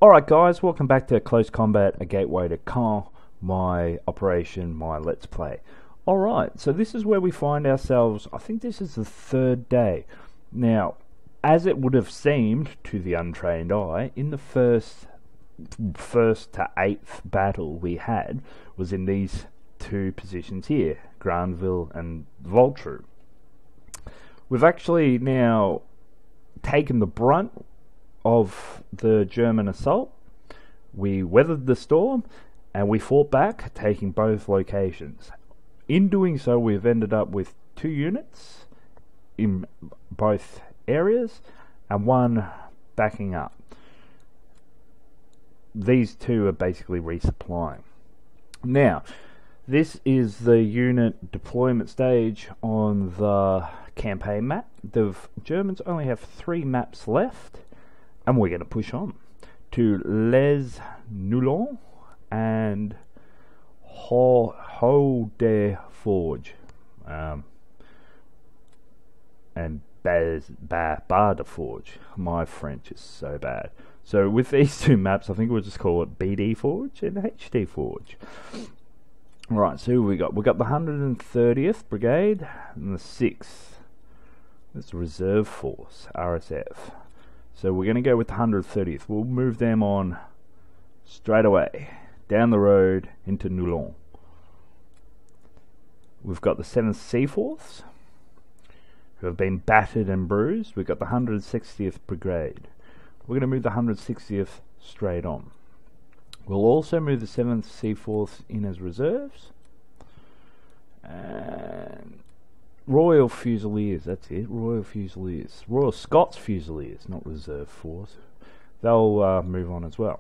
Alright guys, welcome back to Close Combat, a gateway to Caen, my operation, my let's play. Alright, so this is where we find ourselves. I think this is the third day. Now, as it would have seemed to the untrained eye, in the first to 8th battle we had was in these two positions here, Grainville and Voltru. We've actually now taken the brunt of the German assault. We weathered the storm and we fought back, taking both locations. In doing so, we've ended up with 2 units in both areas and 1 backing up. These 2 are basically resupplying. Now, this is the unit deployment stage on the campaign map. The Germans only have 3 maps left, and we're going to push on to Les Noulons and Haut de Forge and Bar de Forge. My French is so bad. So with these 2 maps, I think we'll just call it BD Forge and HD Forge. Right, so we got the 130th Brigade and the 6th. That's Reserve Force, RSF. So we're going to go with the 130th. We'll move them on straight away, down the road into Noulons. We've got the 7th Seaforths, who have been battered and bruised. We've got the 160th Brigade. We're going to move the 160th straight on. We'll also move the 7th Seaforths in as reserves. And Royal Fusiliers, that's it, Royal Fusiliers. Royal Scots Fusiliers, not Reserve Force. They'll move on as well.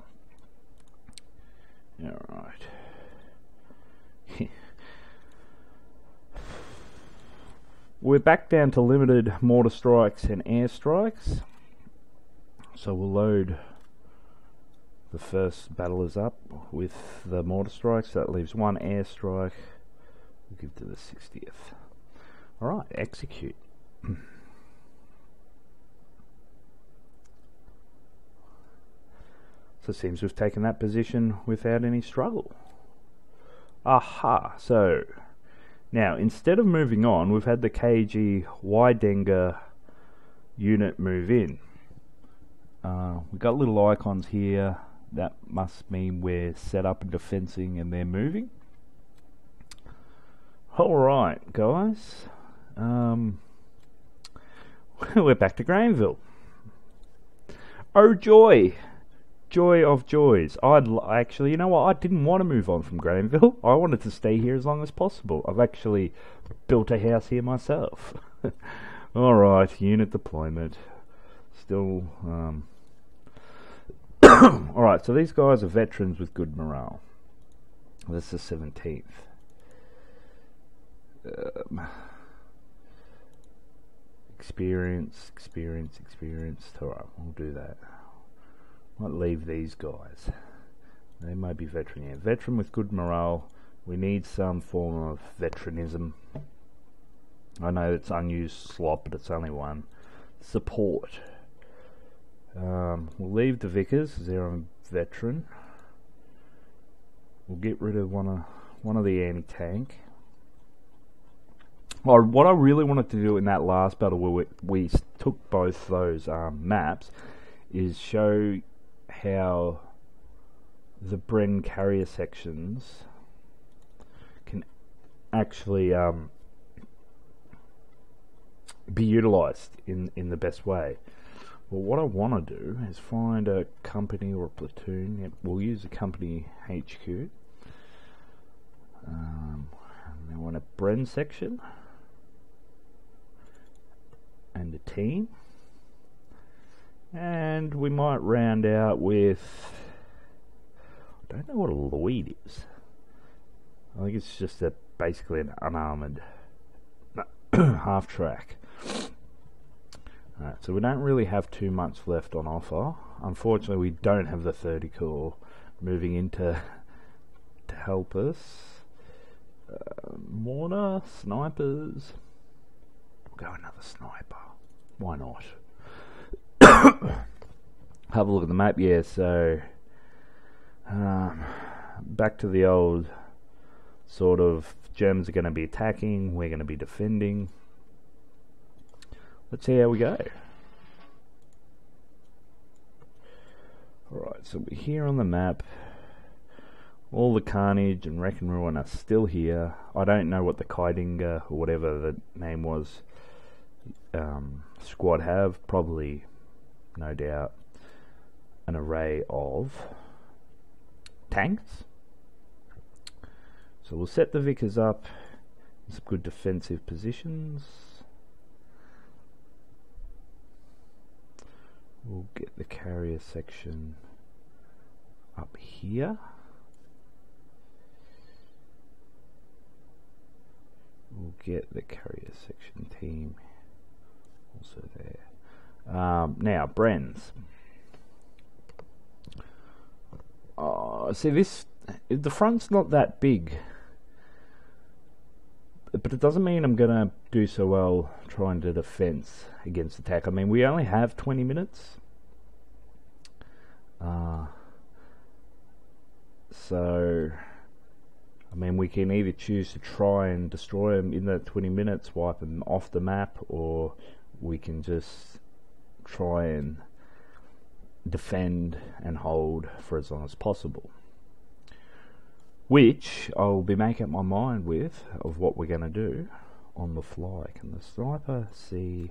Alright. We're back down to limited mortar strikes and air strikes. So we'll load the first battlers up with the mortar strikes. That leaves 1 air strike. We'll give to the 60th. Alright, execute. So it seems we've taken that position without any struggle. Aha, so now instead of moving on, we've had the KG Weidenger unit move in. We've got little icons here. That must mean we're set up and defensing and they're moving. Alright guys, we're back to Grainville. Oh joy! Joy of joys. Actually, you know what, I didn't want to move on from Grainville. I wanted to stay here as long as possible. I've actually built a house here myself. Alright, unit deployment. Still, alright, so these guys are veterans with good morale. That's the 17th. Experience. Alright, we'll do that. Might leave these guys. They might be veteran here. Veteran with good morale. We need some form of veteranism. I know it's unused slot, but it's only 1. Support. We'll leave the Vickers because they're a veteran. We'll get rid of one of the anti-tank. What I really wanted to do in that last battle where we took both those maps is show how the Bren carrier sections can actually be utilized in the best way. Well, what I want to do is find a company or a platoon. Yep, we'll use a company HQ. And I want a Bren section and a team. And we might round out with, I don't know what a Lloyd is. I think it's just basically an unarmoured half track. Alright, so we don't really have too much left on offer. Unfortunately, we don't have the 30 core moving in to help us. Mortar, snipers. We'll go another sniper. Why not? Have a look at the map. Yeah, so Back to the old sort of, Germans are going to be attacking, we're going to be defending. Let's see how we go. Alright, so we're here on the map. All the carnage and wreck and ruin are still here. I don't know what the Kaidinger, or whatever the name was, squad have. Probably, no doubt, an array of tanks. So we'll set the Vickers up in some good defensive positions. We'll get the carrier section up here. We'll get the carrier section team also there. Now, Bren's. See, the front's not that big, but it doesn't mean I'm gonna do so well trying to defense against attack. I mean, we only have 20 minutes, so I mean, we can either choose to try and destroy them in that 20 minutes, wipe them off the map, or we can just try and defend and hold for as long as possible. Which I'll be making up my mind with of what we're going to do on the fly. Can the sniper see?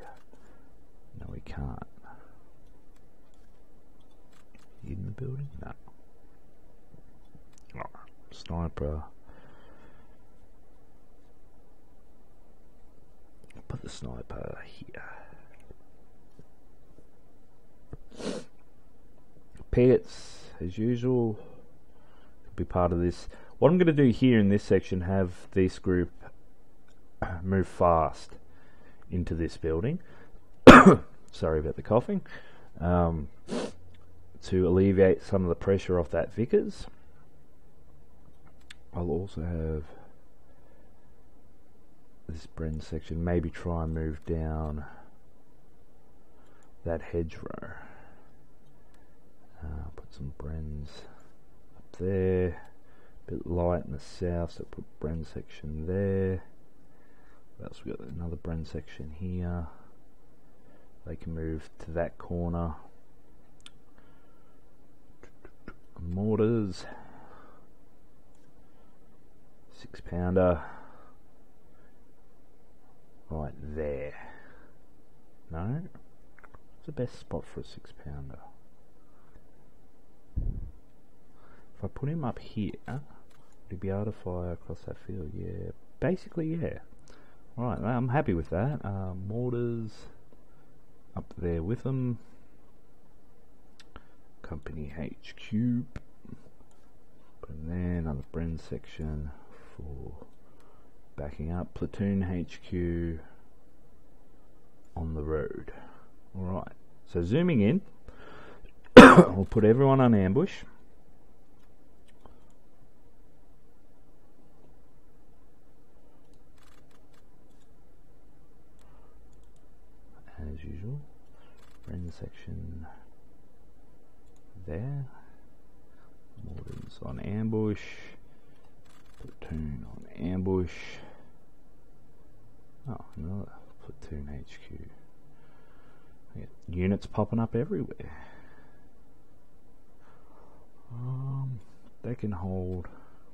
No, we can't. In the building? No. Oh, sniper. Put the sniper here. Pets, as usual, be part of this. What I'm going to do here in this section, have this group move fast into this building. Sorry about the coughing. To alleviate some of the pressure off that Vickers. I'll also have this Bren section, maybe try and move down that hedgerow. Put some Brens up there, a bit light in the south, so put Bren section there. What else we got? Another Bren section here. They can move to that corner. Mortars, 6-pounder, right there. No, it's the best spot for a 6-pounder. If I put him up here, would he be able to fire across that field? Yeah, basically, yeah. Alright, I'm happy with that. Mortars up there with them. Company HQ. And then another Bren section for backing up. Platoon HQ on the road. Alright, so zooming in. We'll put everyone on ambush. As usual, Bren section there. Mortars on ambush. Platoon on ambush. Oh, another platoon HQ. Units popping up everywhere. They can hold,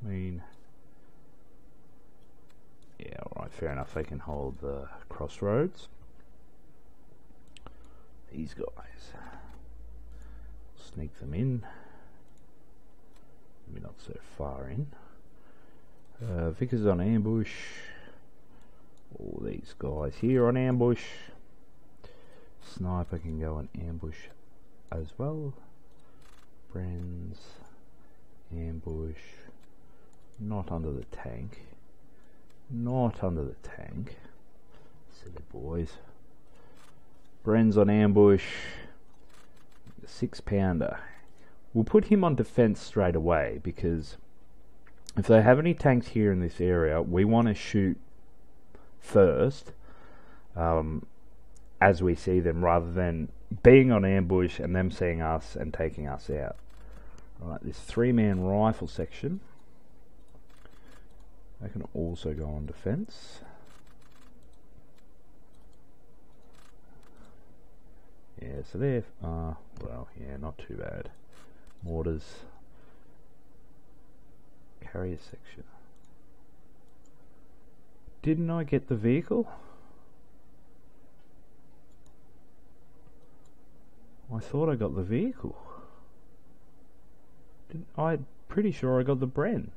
I mean, yeah, alright, fair enough, they can hold the crossroads. These guys, sneak them in, maybe not so far in. Vickers on ambush, all these guys here on ambush. Sniper can go on ambush as well. Brens, ambush, not under the tank, not under the tank, silly boys. Bren's on ambush, 6-pounder. We'll put him on defense straight away, because if they have any tanks here in this area, we want to shoot first as we see them, rather than being on ambush and them seeing us and taking us out. Alright, this 3-man rifle section. They can also go on defense. Yeah, so they're, well, yeah, not too bad. Mortars. Carrier section. Didn't I get the vehicle? I thought I got the vehicle. I'm pretty sure I got the Bren.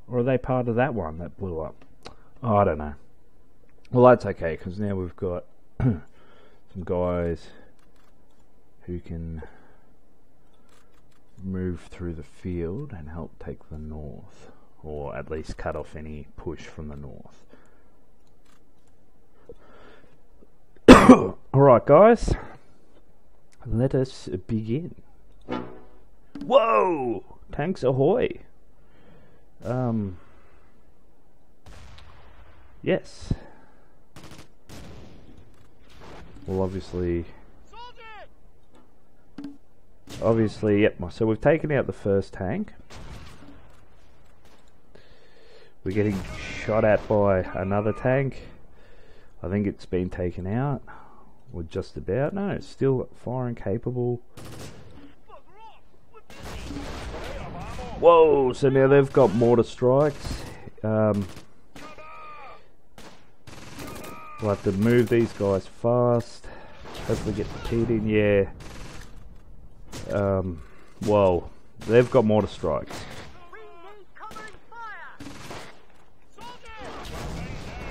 Or are they part of that one that blew up? Oh, I don't know. Well, that's okay, because now we've got some guys who can move through the field and help take the north. Or at least cut off any push from the north. Alright, guys. Let us begin. Whoa! Tanks ahoy! Yes. Well, obviously, yep. So we've taken out the first tank. We're getting shot at by another tank. I think it's been taken out. Or just about. No, it's still firing capable. Whoa, so now they've got mortar strikes. We'll have to move these guys fast. Hopefully get the teed in, yeah. Whoa, they've got mortar strikes.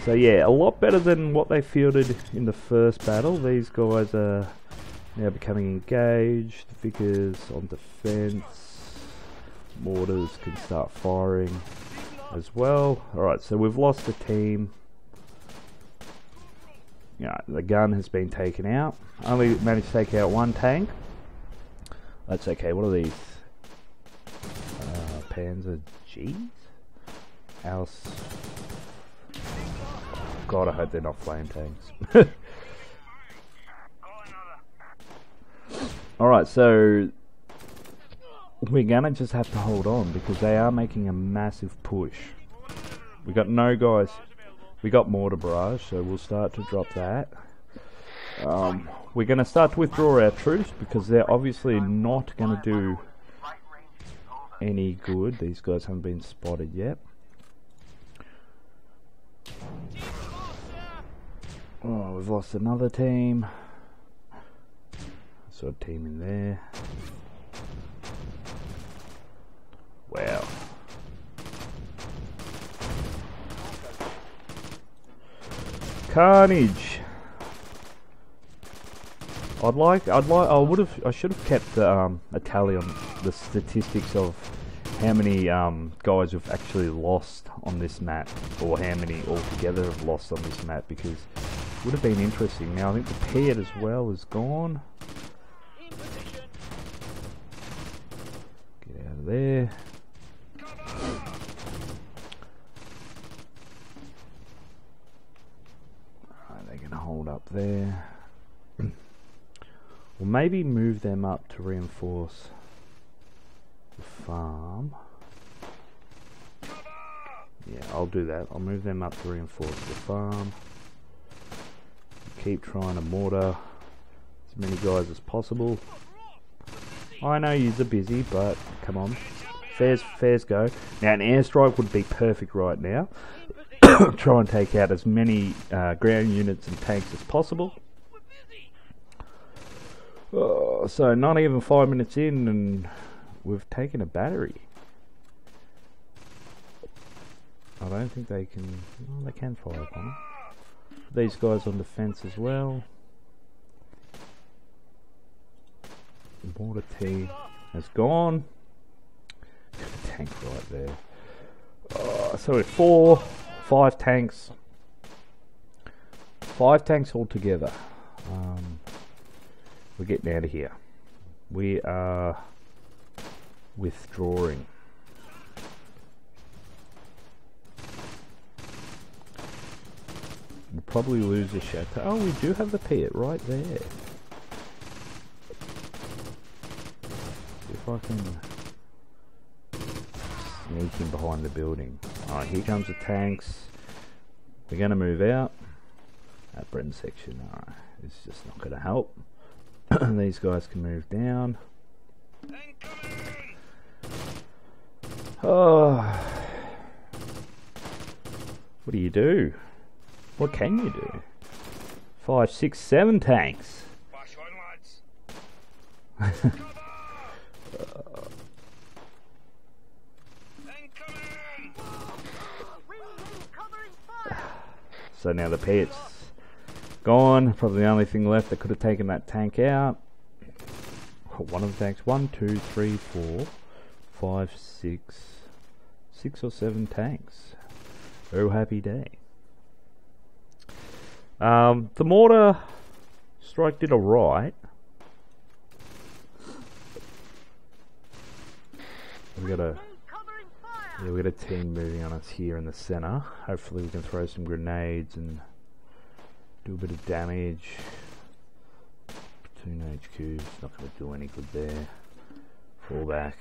So yeah, a lot better than what they fielded in the first battle. These guys are now becoming engaged. Vickers on defense. Mortars can start firing as well. Alright, so we've lost a team. Yeah, the gun has been taken out. Only managed to take out one tank. That's okay. What are these? Panzer G's? House. God, I hope they're not flame tanks. Alright, so we're gonna just have to hold on because they are making a massive push. We got no guys. We got mortar barrage, so we'll start to drop that. We're gonna start to withdraw our troops because they're obviously not gonna do any good. These guys haven't been spotted yet. Oh, we've lost another team. Saw a team in there. Wow. Carnage. I should have kept a tally on the statistics of how many guys have actually lost on this map, or how many altogether have lost on this map, because it would have been interesting. Now I think the Piat as well is gone. Get out of there. Alright, they're gonna hold up there. We'll maybe move them up to reinforce the farm. Yeah, I'll do that. I'll move them up to reinforce the farm. Keep trying to mortar as many guys as possible. I know you're busy, but come on. Fairs go. Now an airstrike would be perfect right now. Try and take out as many ground units and tanks as possible. So not even 5 minutes in and we've taken a battery. I don't think they can... Oh, they can fire upon it. These guys on defense as well. The mortar team has gone. Tank right there. So we're 5 tanks. 5 tanks altogether. We're getting out of here. We are withdrawing. We'll probably lose the chateau. Oh, we do have the Piat right there. See if I can sneaking behind the building. Alright, here comes the tanks. We're going to move out. That Brenton section, alright, it's just not going to help. These guys can move down. Oh, what do you do? What can you do? 5, 6, 7 tanks. So now the pit's gone. Probably the only thing left that could have taken that tank out. One of the tanks. 1, 2, 3, 4, 5, 6 or 7 tanks. Oh, happy day. The mortar strike did alright. We got a team moving on us here in the center. Hopefully we can throw some grenades and do a bit of damage. Platoon HQ, it's not going to do any good there. Fall back.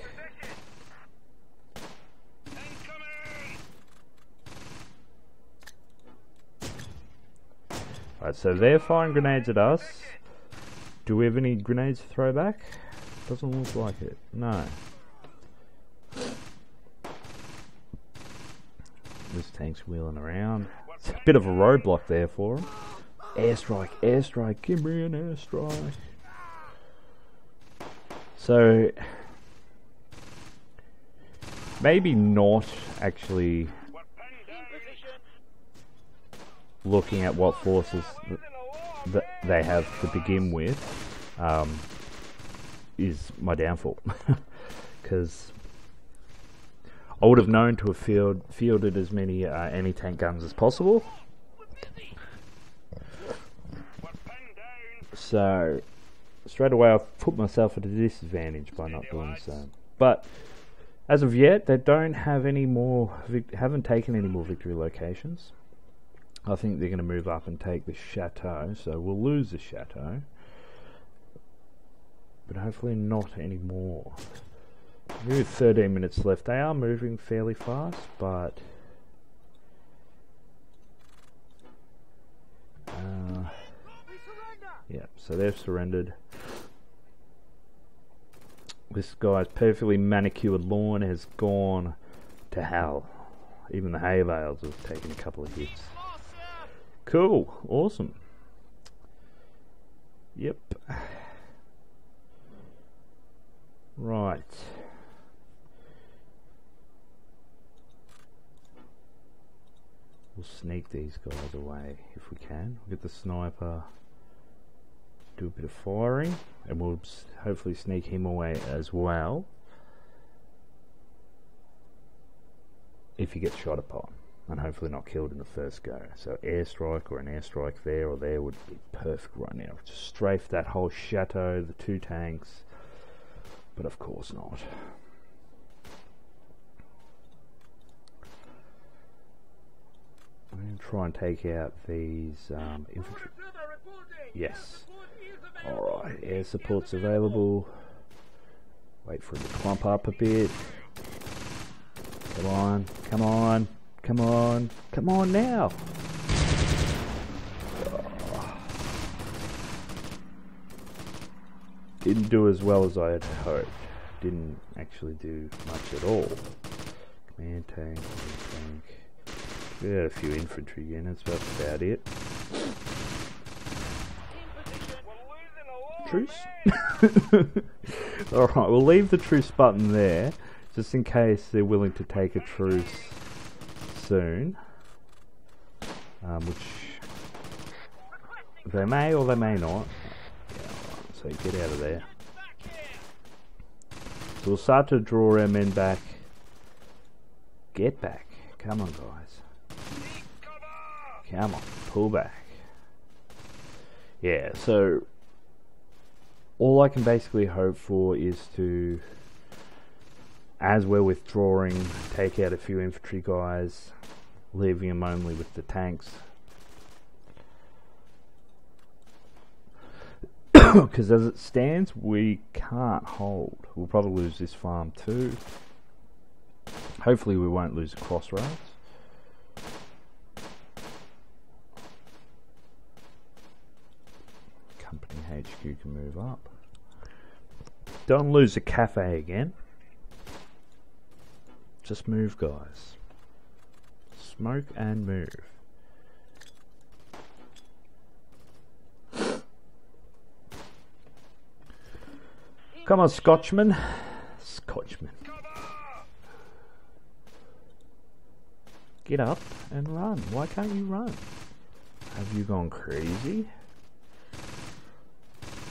Right, so they're firing grenades at us. Do we have any grenades to throw back? Doesn't look like it. No. This tank's wheeling around. It's a bit of a roadblock there for him. Airstrike, airstrike, give me an airstrike. So, maybe not actually looking at what forces that they have to begin with is my downfall. Because I would have known to have fielded as many anti-tank guns as possible. So straight away I've put myself at a disadvantage by not doing so. But as of yet, they don't have any more. Haven't taken any more victory locations. I think they're going to move up and take the chateau. So we'll lose the chateau, but hopefully not any more. With 13 minutes left, they are moving fairly fast, but yeah, so they've surrendered. This guy's perfectly manicured lawn has gone to hell. Even the hay bales have taken a couple of hits. Cool, awesome. Yep. Right. We'll sneak these guys away if we can. We'll get the sniper, do a bit of firing, and we'll hopefully sneak him away as well. If he gets shot upon, and hopefully not killed in the first go. So airstrike or an airstrike there or there would be perfect right now. Just strafe that whole chateau, the 2 tanks, but of course not. I'm going to try and take out these infantry. Yes. Alright, air support's available. Wait for it to clump up a bit. Come on, come on, come on, come on now! Oh. Didn't do as well as I had hoped. Didn't actually do much at all. Command tank, we had a few infantry units, but that's about it. Truce? Alright, we'll leave the truce button there, just in case they're willing to take a truce soon. Which they may or they may not. Yeah, so get out of there. So we'll start to draw our men back. Get back. Come on, guys. Come on, pull back. Yeah, so all I can basically hope for is to, as we're withdrawing, take out a few infantry guys, leaving them only with the tanks. Because as it stands, we can't hold. We'll probably lose this farm too. Hopefully we won't lose a crossroads. Company HQ can move up. Don't lose a cafe again. Just move, guys. Smoke and move. Come on, Scotchman. Scotchman. Get up and run. Why can't you run? Have you gone crazy?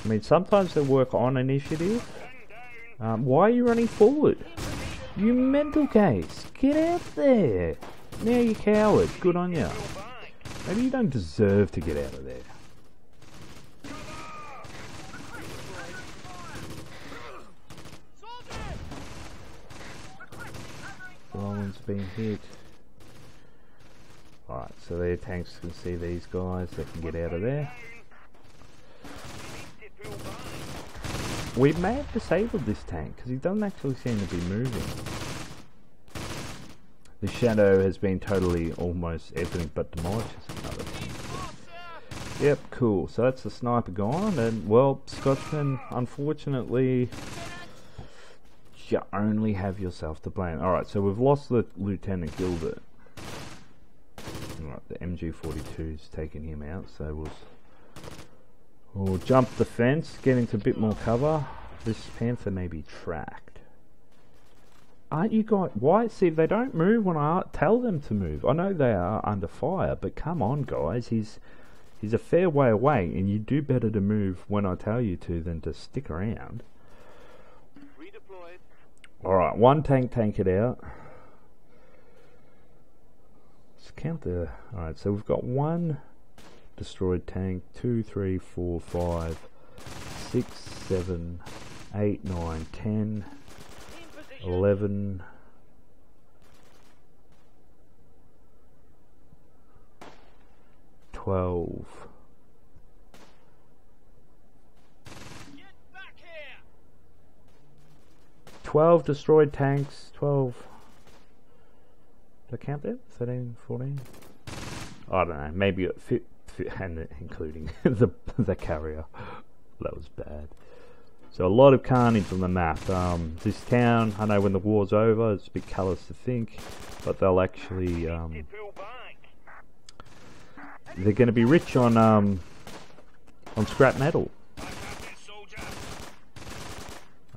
I mean, sometimes they work on initiative. Why are you running forward? You mental case. Get out there. Now you coward. Good on you. Maybe you don't deserve to get out of there. Roland's been hit. Alright, so their tanks can see these guys. They can get out of there. We may have disabled this tank because he doesn't actually seem to be moving. The shadow has been totally almost everything but demolished. Another tank. Yep, cool. So that's the sniper gone, and well, Scotchman, unfortunately, you only have yourself to blame. Alright, so we've lost the Lieutenant Gilbert. Alright, the MG42's taking him out, so we'll jump the fence, get into a bit more cover. This Panther may be tracked. Aren't you guys... Why? See, they don't move when I tell them to move. I know they are under fire, but come on, guys. He's a fair way away, and you do better to move when I tell you to than to stick around. Alright, one tank it out. Let's count the... Alright, so we've got one destroyed tank, 2, 3, 4, 5, 6, 7, 8, 9, 10, 11, 12. 12 destroyed tanks, 12. Did I count that? 13, 14? I don't know, maybe and including the carrier. That was bad. So a lot of carnage on the map. This town, I know when the war's over, it's a bit callous to think, but they'll actually they're going to be rich on scrap metal.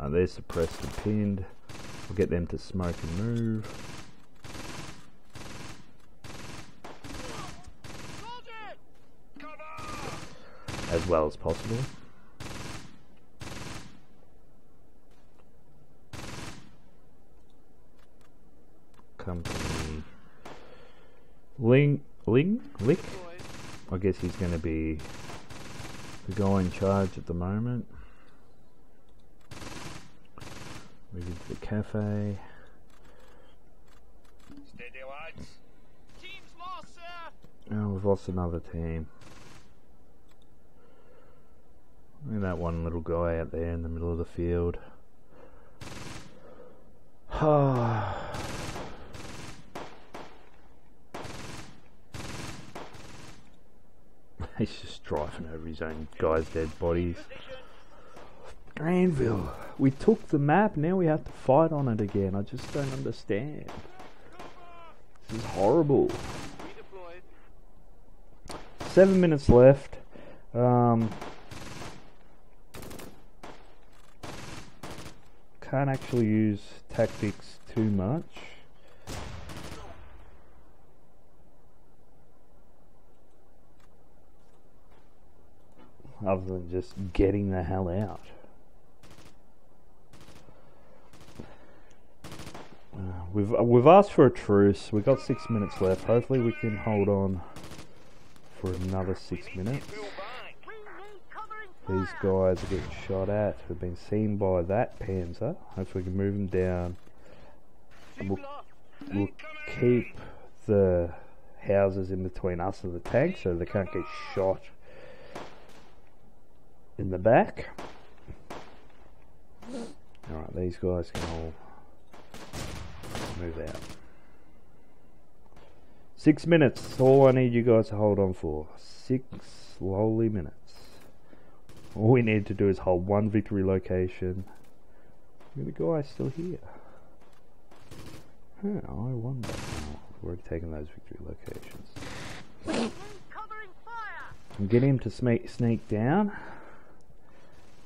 They're suppressed and pinned. We'll get them to smoke and move. As well as possible. Company Lick. I guess he's going to be the guy in charge at the moment. Moving to the cafe. Steady, lads. Team's lost, sir. Oh, we've lost another team. Look at that one little guy out there in the middle of the field. He's just driving over his own guys' dead bodies. Grainville. We took the map, now we have to fight on it again. I just don't understand. This is horrible. 7 minutes left. Can't actually use tactics too much. Other than just getting the hell out. We've asked for a truce. We've got 6 minutes left. Hopefully we can hold on for another 6 minutes. These guys are getting shot at. Have been seen by that Panzer. Hopefully we can move them down. And we'll keep the houses in between us and the tank so they can't get shot in the back. Alright, these guys can all move out. 6 minutes. All I need you guys to hold on for. 6 lowly minutes. All we need to do is hold one victory location. The guy's still here. Huh, I wonder. Oh, we've already taken those victory locations. And get him to sneak down.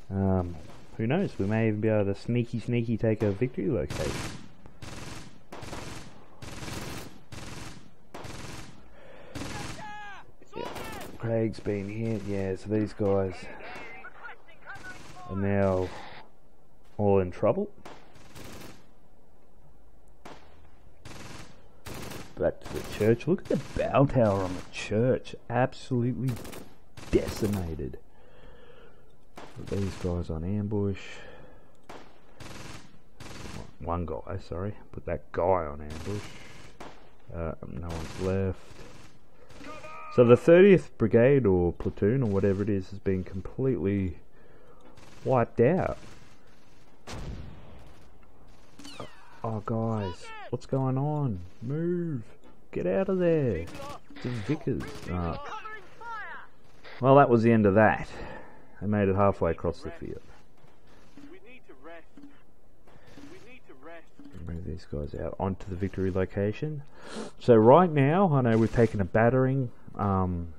Who knows? We may even be able to sneaky take a victory location. Yeah, Craig's been hit. Yeah, so these guys are now all in trouble. Back to the church. Look at the bell tower on the church. Absolutely decimated. Put these guys on ambush. One guy, sorry. Put that guy on ambush. No one's left. So the 30th Brigade or platoon or whatever it is has been completely wiped out. Oh guys, what's going on? Move! Get out of there! It's the Vickers. Oh. Well, that was the end of that. They made it halfway across the field. We need to rest. We need to rest. Bring these guys out onto the victory location. So right now, I know we've taken a battering, and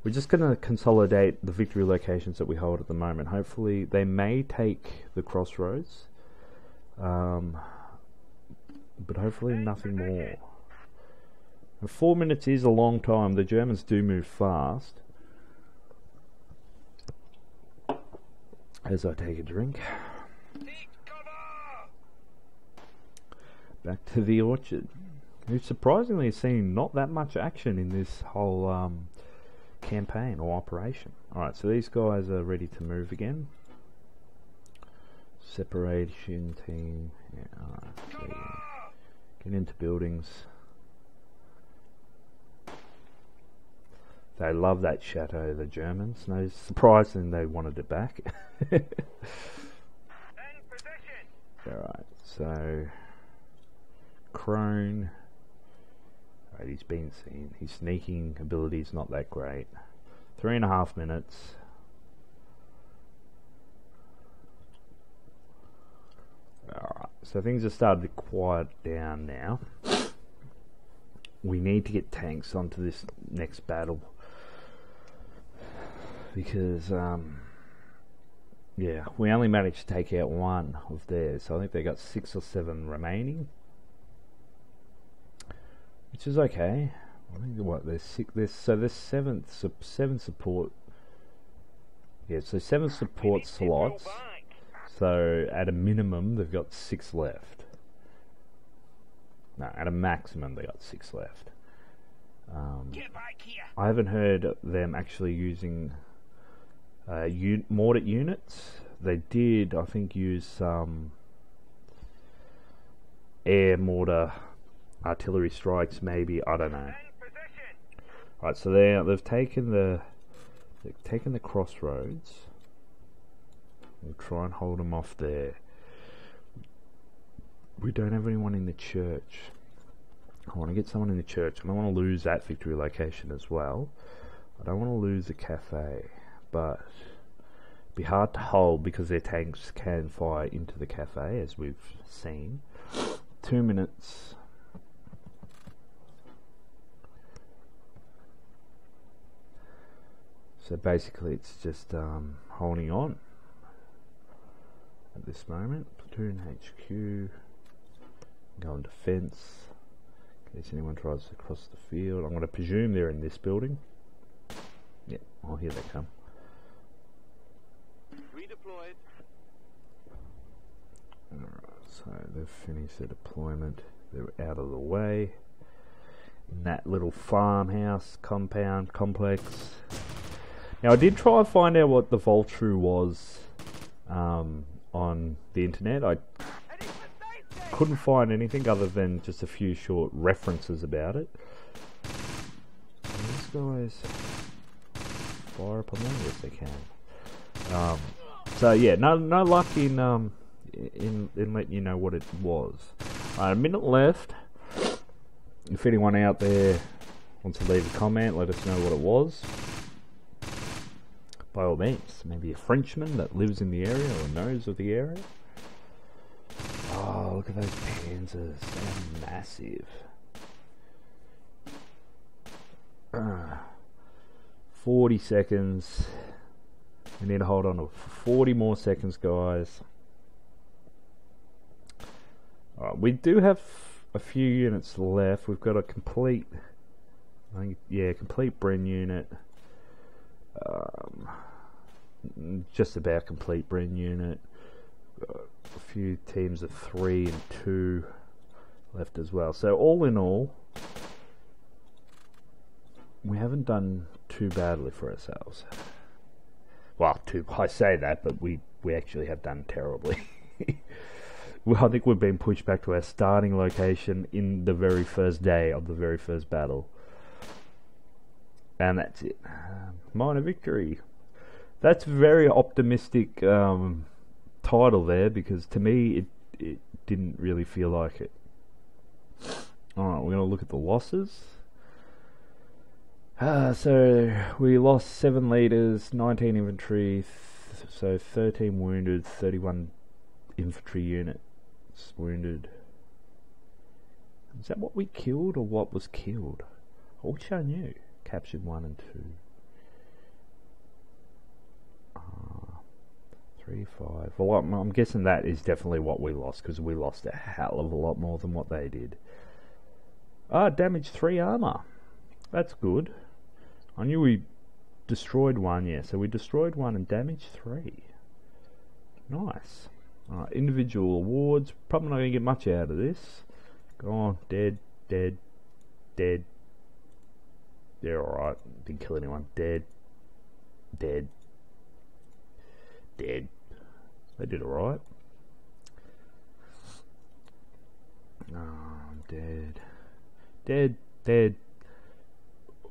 we're just going to consolidate the victory locations that we hold at the moment. Hopefully they may take the crossroads, but hopefully nothing more. 4 minutes is a long time. The Germans do move fast. As I take a drink. Back to the orchard. We've surprisingly seen not that much action in this whole campaign or operation. Alright, so these guys are ready to move again. Separation team. Yeah, alright, so get into buildings. They love that chateau, the Germans. No surprising they wanted it back. Alright, so Crone. Right, he's been seen. His sneaking ability is not that great. 3.5 minutes. Alright, so things have started to quiet down now. We need to get tanks onto this next battle. Because, yeah, we only managed to take out one of theirs. So I think they got 6 or 7 remaining. Which is okay. I think what there's 6. So there's 7 support. Yeah, so 7 support slots. So at a minimum, they've got 6 left. No, at a maximum, they got 6 left. I haven't heard them actually using mortar units. They did, I think, use some air mortar artillery strikes, maybe. I don't know. Right, so they've taken the crossroads. We'll try and hold them off there. We don't have anyone in the church. I want to get someone in the church. I don't want to lose that victory location as well. I don't want to lose the cafe, but it'd be hard to hold because their tanks can fire into the cafe, as we've seen. 2 minutes. So basically it's just holding on at this moment. Platoon HQ, go on defense in case anyone tries to cross the field. I'm going to presume they're in this building. Yeah, oh, here they come. Redeployed. Alright, so they've finished their deployment. They're out of the way. In that little farmhouse compound complex. Now I did try and find out what the Voltru was on the internet. I couldn't find anything other than just a few short references about it. These guys fire upon them? Yes, they can. So yeah, no luck in in letting you know what it was. A minute left. If anyone out there wants to leave a comment, let us know what it was. By all means, maybe a Frenchman that lives in the area or knows of the area. Oh, look at those panzers. They're massive. 40 seconds. We need to hold on to 40 more seconds, guys. Alright, we do have a few units left. We've got a complete, complete Bren unit. Just about complete Bren unit. A few teams of 3 and 2 left as well. So all in all, we haven't done too badly for ourselves. Well, I say that, but we actually have done terribly. Well, I think we've been pushed back to our starting location in the very first day of the very first battle. And that's it. Minor victory. That's a very optimistic title there, because to me it didn't really feel like it. Alright, we're going to look at the losses. So we lost 7 leaders, 19 infantry, so 13 wounded, 31 infantry units wounded. Is that what we killed or what was killed? I wish I knew. Captured 1 and 2. 3, 5. Well, I'm guessing that is definitely what we lost, because we lost a hell of a lot more than what they did. Damaged 3 armor. That's good. I knew we destroyed 1, yeah. So we destroyed 1 and damaged 3. Nice. Individual awards. Probably not going to get much out of this. Go on. Dead. Dead. Dead. They're alright. Didn't kill anyone. Dead. Dead. Dead. They did alright. Dead. Dead. Dead.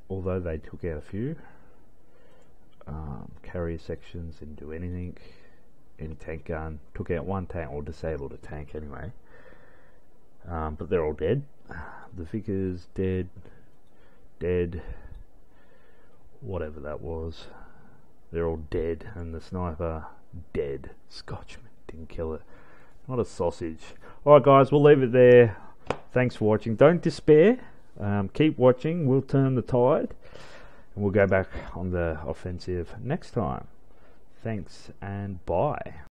Although they took out a few. Carrier sections didn't do anything. Anti-tank gun took out 1 tank, or disabled a tank anyway. But they're all dead. The Vickers dead. Dead. Whatever that was. They're all dead, and the sniper dead. Scotchman didn't kill it. Not a sausage. Alright guys, we'll leave it there. Thanks for watching. Don't despair. Keep watching. We'll turn the tide, and we'll go back on the offensive next time. Thanks and bye.